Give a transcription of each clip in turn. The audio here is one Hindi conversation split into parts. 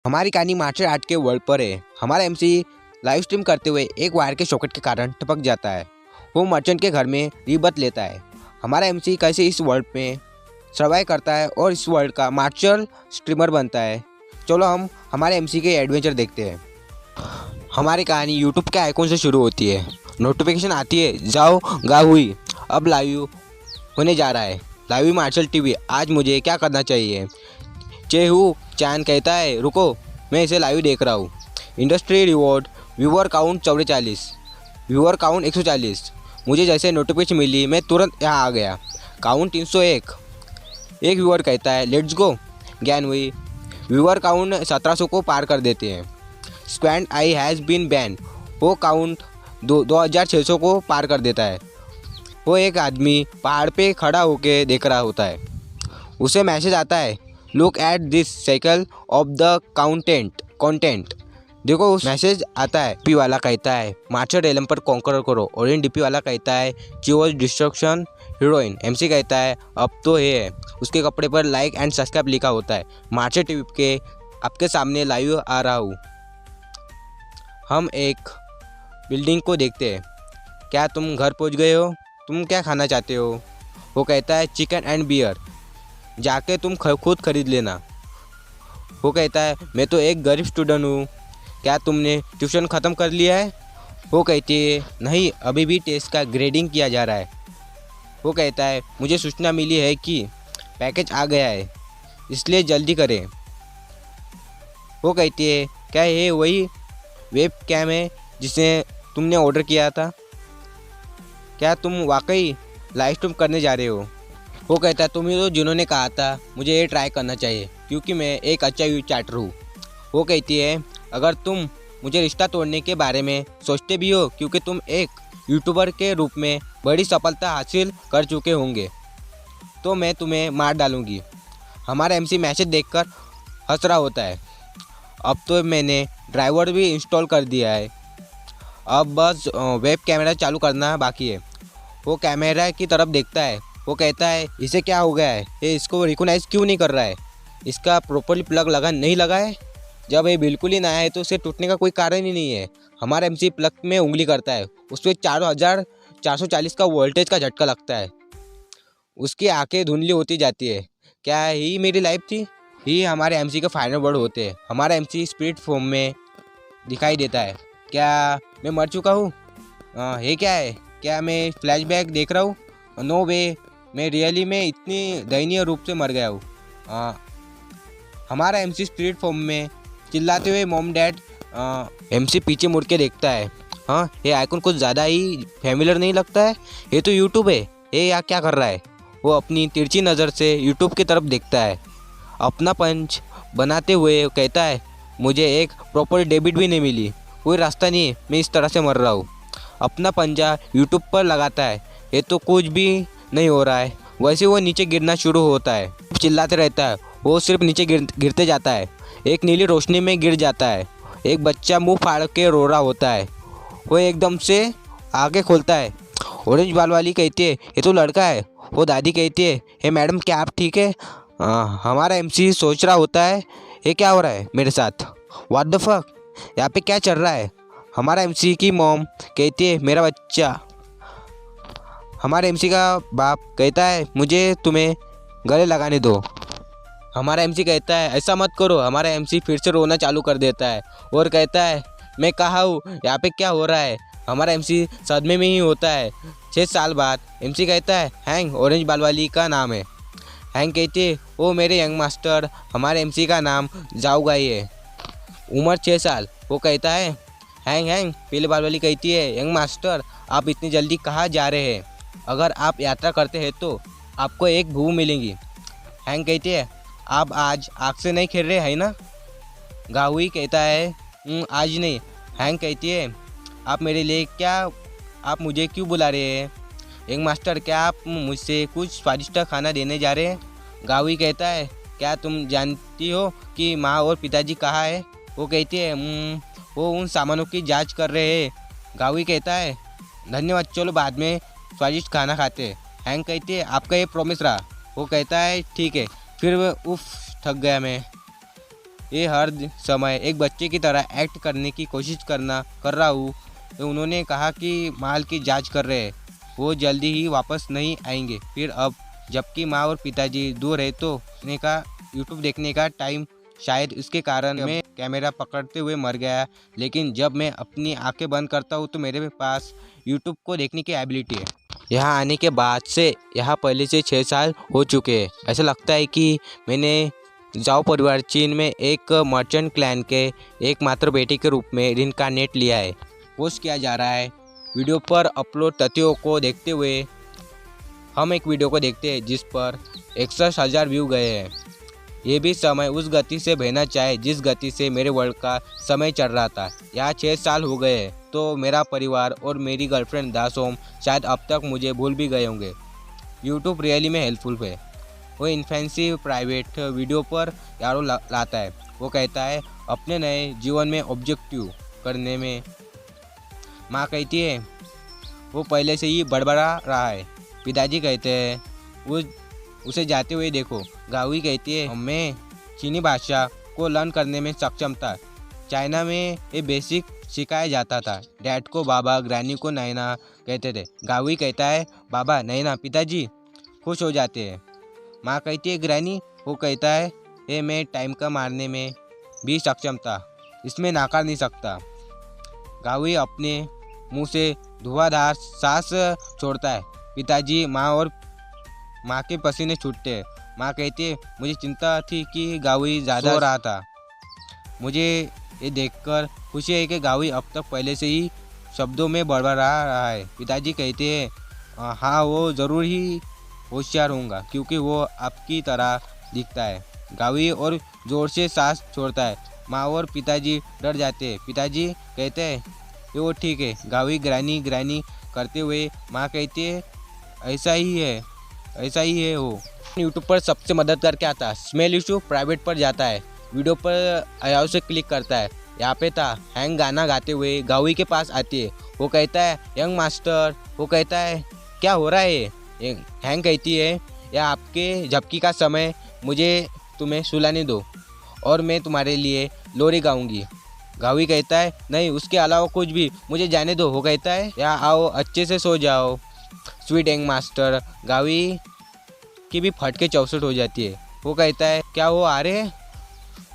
हमारी कहानी मार्शल आर्ट के वर्ल्ड पर है। हमारा एमसी लाइव स्ट्रीम करते हुए एक वायर के सॉकेट के कारण टपक जाता है। वो मर्चेंट के घर में रीबर्थ लेता है। हमारा एमसी कैसे इस वर्ल्ड में सर्वाइव करता है और इस वर्ल्ड का मार्शल स्ट्रीमर बनता है। चलो हम हमारे एमसी के एडवेंचर देखते हैं। हमारी कहानी यूट्यूब के आइकॉन से शुरू होती है। नोटिफिकेशन आती है, जाओ गा हुई अब लाइव होने जा रहा है। लाइव मार्शल टीवी, आज मुझे क्या करना चाहिए? चेहू चांद कहता है, रुको मैं इसे लाइव देख रहा हूँ। Industry reward, viewer count 44, viewer count 140। मुझे जैसे नोटिफिकेशन मिली मैं तुरंत यहाँ आ गया। काउंट 301। एक व्यूअर कहता है, लेट्स गो। ज्ञान हुई, व्यूअर काउंट 1700 को पार कर देते हैं। स्क्वैंड आई हैज़ बीन बैन, वो काउंट 2600 को पार कर देता है। वो एक आदमी पहाड़ पे खड़ा होकर देख रहा होता है। उसे मैसेज आता है, look at this cycle of the content. देखो उस मैसेज आता है। डीपी वाला कहता है, मार्शल एलम पर कॉन्कर करो। ऑरेंज डीपी वाला कहता है, चीज डिस्ट्रक्शन हीरोइन। एमसी कहता है, अब तो ये है। उसके कपड़े पर लाइक एंड सब्सक्राइब लिखा होता है। मार्शल टीवी के आपके सामने लाइव आ रहा हूँ। हम एक बिल्डिंग को देखते हैं। क्या तुम घर पहुँच गए हो? तुम क्या खाना चाहते हो? वो कहता है, चिकन एंड बियर, जाके तुम खुद खरीद लेना। वो कहता है, मैं तो एक गरीब स्टूडेंट हूँ। क्या तुमने ट्यूशन ख़त्म कर लिया है? वो कहती है, नहीं, अभी भी टेस्ट का ग्रेडिंग किया जा रहा है। वो कहता है, मुझे सूचना मिली है कि पैकेज आ गया है, इसलिए जल्दी करें। वो कहती है, क्या ये वही वेब कैम है जिसे तुमने ऑर्डर किया था? क्या तुम वाकई लाइव स्ट्रीम करने जा रहे हो? वो कहता है, तुम ही तो जिन्होंने कहा था मुझे ये ट्राई करना चाहिए क्योंकि मैं एक अच्छा यूट्यूब चैटर हूँ। वो कहती है, अगर तुम मुझे रिश्ता तोड़ने के बारे में सोचते भी हो क्योंकि तुम एक यूट्यूबर के रूप में बड़ी सफलता हासिल कर चुके होंगे, तो मैं तुम्हें मार डालूँगी। हमारा एमसी मैसेज देखकर हंस रहा होता है। अब तो मैंने ड्राइवर भी इंस्टॉल कर दिया है, अब बस वेब कैमरा चालू करना बाकी है। वो कैमरा की तरफ देखता है। वो कहता है, इसे क्या हो गया है? ये इसको रिकॉग्नाइज क्यों नहीं कर रहा है? इसका प्रॉपरली प्लग नहीं लगा है। जब ये बिल्कुल ही नया है तो उसे टूटने का कोई कारण ही नहीं है। हमारा एमसी प्लग में उंगली करता है। उस पर 4440 का वोल्टेज का झटका लगता है। उसकी आंखें धुंधली होती जाती है। क्या ही मेरी लाइफ थी? ही हमारे एमसी के फाइनल वर्ड होते हैं। हमारा एमसी स्पिरिट फॉर्म में दिखाई देता है। क्या मैं मर चुका हूँ? ये क्या है? क्या मैं फ्लैशबैक देख रहा हूँ? नो वे, मैं रियली में इतनी दयनीय रूप से मर गया हूँ। हमारा एमसी स्पिरिट फॉर्म में चिल्लाते हुए, मॉम डैड। एमसी पीछे मुड़ के देखता है। हाँ, ये आइकन कुछ ज़्यादा ही फैमिलियर नहीं लगता है। ये तो यूट्यूब है। ये यहाँ क्या कर रहा है? वो अपनी तिरछी नज़र से यूट्यूब की तरफ देखता है। अपना पंच बनाते हुए कहता है, मुझे एक प्रॉपर डेबिट भी नहीं मिली। कोई रास्ता नहीं, मैं इस तरह से मर रहा हूँ। अपना पंजा यूट्यूब पर लगाता है। ये तो कुछ भी नहीं हो रहा है। वैसे वो नीचे गिरना शुरू होता है। चिल्लाते रहता है। वो सिर्फ नीचे गिरते जाता है। एक नीली रोशनी में गिर जाता है। एक बच्चा मुंह फाड़ के रो रहा होता है। वो एकदम से आगे खोलता है। ऑरेंज बाल वाली कहती है, ये तो लड़का है। वो दादी कहती है, हे मैडम, क्या आप ठीक है? हमारा एमसी सोच रहा होता है, ये क्या हो रहा है मेरे साथ? व्हाट द फक, यहाँ पे क्या चल रहा है? हमारा एमसी की मॉम कहती है, मेरा बच्चा। हमारे एमसी का बाप कहता है, मुझे तुम्हें गले लगाने दो। हमारा एमसी कहता है, ऐसा मत करो। हमारा एमसी फिर से रोना चालू कर देता है और कहता है, मैं कहा हूँ यहाँ पे क्या हो रहा है? हमारा एमसी सदमे में ही होता है। 6 साल बाद एमसी कहता है, हैंग, ऑरेंज बाल वाली का नाम है। हैंग कहती है, ओ मेरे यंग मास्टर। हमारे एमसी का नाम जाओगाई है। उम्र 6 साल। वो कहता है, हैंग, पीले बाल वाली कहती है, यंग मास्टर, आप इतनी जल्दी कहाँ जा रहे हैं? अगर आप यात्रा करते हैं तो आपको एक भूख मिलेगी। हैंग कहती है, आप आज आग से नहीं खेल रहे हैं ना? गाहुई कहता है, आज नहीं। हैंग कहती है, आप मेरे लिए क्या, आप मुझे क्यों बुला रहे हैं? यंग मास्टर, क्या आप मुझसे कुछ स्वादिष्ट खाना देने जा रहे हैं? गाहुई कहता है, क्या तुम जानती हो कि माँ और पिताजी कहाँ है? वो कहती है, वो उन सामानों की जांच कर रहे हैं। गाहुई कहता है, धन्यवाद, चलो बाद में स्वादिष्ट खाना खाते हैं। हैंग कहती है, आपका ये प्रॉमिस रहा। वो कहता है, ठीक है। फिर उफ, थक गया मैं। ये हर समय एक बच्चे की तरह एक्ट करने की कोशिश कर रहा हूँ। तो उन्होंने कहा कि माल की जांच कर रहे हैं, वो जल्दी ही वापस नहीं आएंगे। फिर अब जबकि माँ और पिताजी दूर है तो उन्हें का यूट्यूब देखने का टाइम, शायद इसके कारण मैं कैमरा पकड़ते हुए मर गया। लेकिन जब मैं अपनी आंखें बंद करता हूँ तो मेरे पास यूट्यूब को देखने की एबिलिटी है। यहाँ आने के बाद से यहाँ पहले से 6 साल हो चुके हैं। ऐसा लगता है कि मैंने जाओ परिवार चीन में एक मर्चेंट क्लैन के एकमात्र बेटे के रूप में रिनकार्नेट लिया है। पोस्ट किया जा रहा है। वीडियो पर अपलोड तथ्यों को देखते हुए हम एक वीडियो को देखते हैं जिस पर 61,000 व्यू गए हैं। ये भी समय उस गति से बहना चाहे जिस गति से मेरे वर्ल्ड का समय चल रहा था। यहाँ 6 साल हो गए हैं तो मेरा परिवार और मेरी गर्लफ्रेंड दासोम शायद अब तक मुझे भूल भी गए होंगे। यूट्यूब रियली में हेल्पफुल है। वो इन्फेंसिव प्राइवेट वीडियो पर यारों लाता है। वो कहता है अपने नए जीवन में ऑब्जेक्टिव करने में। माँ कहती है वो पहले से ही बड़बड़ा रहा है। पिताजी कहते हैं वो उसे जाते हुए देखो। गावी कहती है मैं चीनी भाषा को लर्न करने में सक्षम था। चाइना में ये बेसिक सिखाया जाता था। डैड को बाबा, ग्रैनी को नैना कहते थे। गावी कहता है बाबा, नैना। पिताजी खुश हो जाते हैं। माँ कहती है ग्रैनी। वो कहता है ये मैं टाइम का मारने में भी सक्षम था, इसमें नाकार नहीं सकता। गावी अपने मुंह से धुआंधार सांस छोड़ता है। पिताजी, माँ के पसीने छूटते हैं। माँ कहती है मुझे चिंता थी कि गावी ज़्यादा सो रहा था। मुझे ये देखकर खुशी है कि गावी अब तक पहले से ही शब्दों में बड़बड़ा रहा है। पिताजी कहते हैं हाँ, वो ज़रूर ही होशियार होगा क्योंकि वो आपकी तरह दिखता है। गावी और ज़ोर से सांस छोड़ता है। माँ और पिताजी डर जाते हैं। पिताजी कहते हैं ये वो ठीक है। गावी ग्रैनी करते हुए माँ कहती है ऐसा ही है वो। यूट्यूब पर सबसे मदद करके आता है। स्मेल इशू प्राइवेट पर जाता है। वीडियो पर आयाव से क्लिक करता है। यहाँ पे था हैंग गाना गाते हुए गावी के पास आती है। वो कहता है यंग मास्टर। वो कहता है क्या हो रहा है। हैंग कहती है यह आपके झपकी का समय, मुझे तुम्हें सुलाने दो और मैं तुम्हारे लिए लोरी गाऊंगी। गावी कहता है नहीं, उसके अलावा कुछ भी, मुझे जाने दो। वो कहता है या आओ अच्छे से सो जाओ स्वीट यंग मास्टर। गावी की भी फटके 64 हो जाती है। वो कहता है क्या वो आ रहे हैं।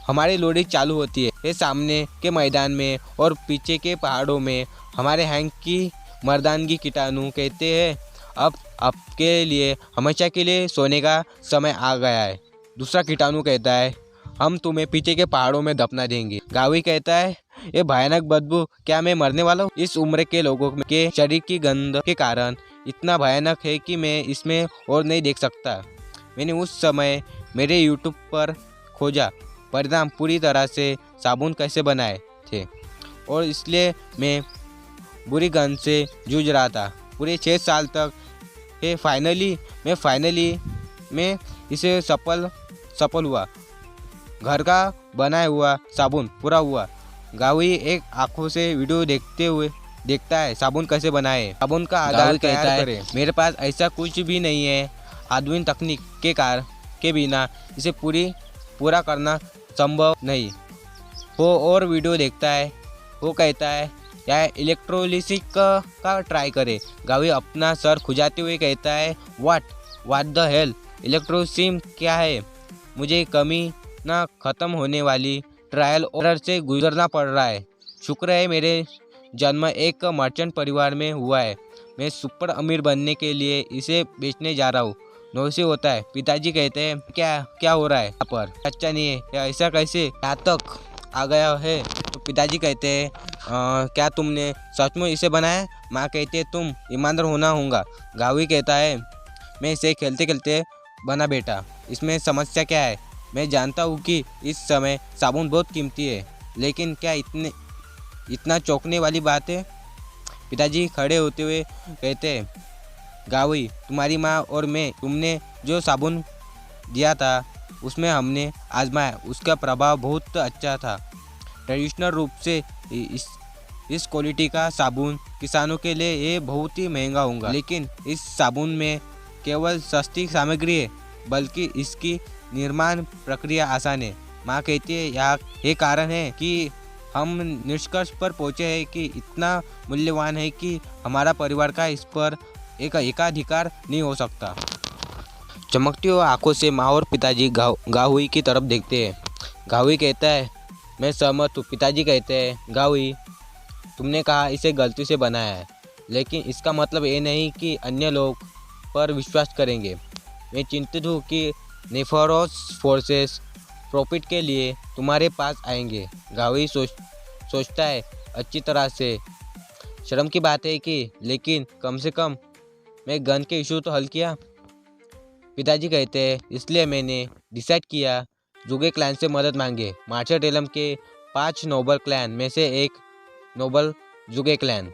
हमारी लोरी चालू होती है। ये सामने के मैदान में और पीछे के पहाड़ों में हमारे हैंग की मर्दानगी कीटाणु कहते हैं अब आपके लिए हमेशा के लिए सोने का समय आ गया है। दूसरा कीटाणु कहता है हम तुम्हें पीछे के पहाड़ों में दफना देंगे। गावी कहता है ये भयानक बदबू, क्या मैं मरने वाला हूँ। इस उम्र के लोगों के शरीर की गंध के कारण इतना भयानक है कि मैं इसमें और नहीं देख सकता। मैंने उस समय मेरे यूट्यूब पर खोजा परिणाम पूरी तरह से साबुन कैसे बनाए थे और इसलिए मैं बुरी गंध से जूझ रहा था पूरे 6 साल तक। फाइनली मैं इसे सफल हुआ। घर का बनाया हुआ साबुन पूरा हुआ। गावी एक आंखों से वीडियो देखता है साबुन कैसे बनाए, साबुन का आधार तैयार करें। मेरे पास ऐसा कुछ भी नहीं है। आधुनिक तकनीक के बिना इसे पूरा करना संभव नहीं हो। और वीडियो देखता है। वो कहता है या इलेक्ट्रोलिसिस का ट्राई करे। गावी अपना सर खुजाते हुए कहता है व्हाट द हेल। इलेक्ट्रोसिम क्या है। मुझे कमी ना ख़त्म होने वाली ट्रायल ऑर्डर से गुजरना पड़ रहा है। शुक्र है मेरे जन्म एक मर्चेंट परिवार में हुआ है। मैं सुपर अमीर बनने के लिए इसे बेचने जा रहा हूँ। नौसे होता है। पिताजी कहते हैं क्या हो रहा है यहाँ पर, अच्छा नहीं है या ऐसा कैसे यहाँ तक आ गया है। तो पिताजी कहते हैं क्या तुमने सचमुच इसे बनाया। माँ कहती है तुम ईमानदार होना होगा। गावी कहता है मैं इसे खेलते खेलते बना बेटा, इसमें समस्या क्या है। मैं जानता हूँ कि इस समय साबुन बहुत कीमती है, लेकिन क्या इतना चौंकने वाली बात है। पिताजी खड़े होते हुए कहते हैं गावी तुम्हारी माँ और मैं, तुमने जो साबुन दिया था उसमें हमने आजमाया, उसका प्रभाव बहुत अच्छा था। ट्रेडिशनल रूप से इस क्वालिटी का साबुन किसानों के लिए ये बहुत ही महंगा होगा, लेकिन इस साबुन में केवल सस्ती सामग्री है, बल्कि इसकी निर्माण प्रक्रिया आसान है। माँ कहती है ये कारण है कि हम निष्कर्ष पर पहुँचे हैं कि इतना मूल्यवान है कि हमारा परिवार का इस पर एक एकाधिकार नहीं हो सकता। चमकती हुई आंखों से माँ और पिताजी गाहुई की तरफ देखते हैं। गाहुई कहता है, मैं सहमत हूँ। पिताजी कहते हैं, गाहुई, तुमने कहा इसे गलती से बनाया है, लेकिन इसका मतलब ये नहीं कि अन्य लोग पर विश्वास करेंगे। मैं चिंतित हूँ कि नेफरोस फोर्सेस प्रॉफिट के लिए तुम्हारे पास आएंगे। गाहुई सोचता है, अच्छी तरह से शर्म की बात है कि, लेकिन कम से कम मैं गन के इशू तो हल किया। पिताजी कहते हैं, इसलिए मैंने डिसाइड किया जुगे क्लैन से मदद मांगे। मार्शल एलम के 5 नोबल क्लैन में से एक नोबल जुगे क्लैन।